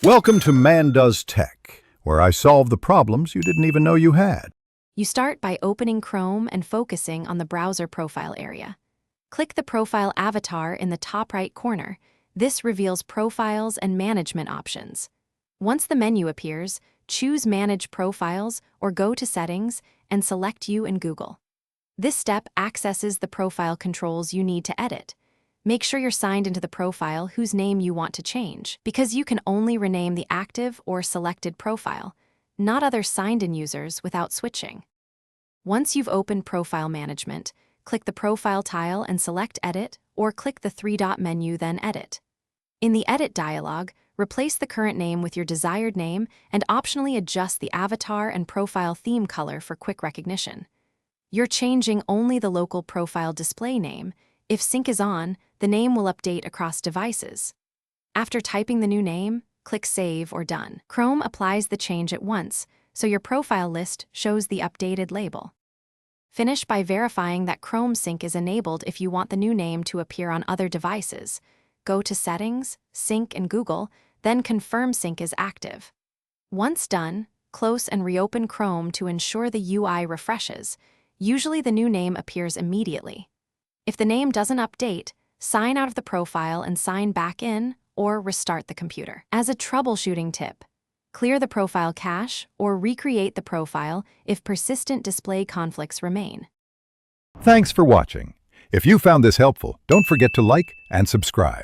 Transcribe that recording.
Welcome to Man Does Tech, where I solve the problems you didn't even know you had. You start by opening Chrome and focusing on the browser profile area. Click the profile avatar in the top right corner. This reveals profiles and management options. Once the menu appears, choose Manage Profiles or go to Settings and select You in Google. This step accesses the profile controls you need to edit. Make sure you're signed into the profile whose name you want to change, because you can only rename the active or selected profile, not other signed-in users, without switching. Once you've opened Profile Management, click the Profile tile and select Edit, or click the three-dot menu, then Edit. In the Edit dialog, replace the current name with your desired name and optionally adjust the avatar and profile theme color for quick recognition. You're changing only the local profile display name. If sync is on, the name will update across devices. After typing the new name, click Save or Done. Chrome applies the change at once, so your profile list shows the updated label. Finish by verifying that Chrome Sync is enabled if you want the new name to appear on other devices. Go to Settings, Sync in Google, then confirm sync is active. Once done, close and reopen Chrome to ensure the UI refreshes. Usually the new name appears immediately. If the name doesn't update, sign out of the profile and sign back in, or restart the computer. As a troubleshooting tip, clear the profile cache or recreate the profile if persistent display conflicts remain. Thanks for watching. If you found this helpful, don't forget to like and subscribe.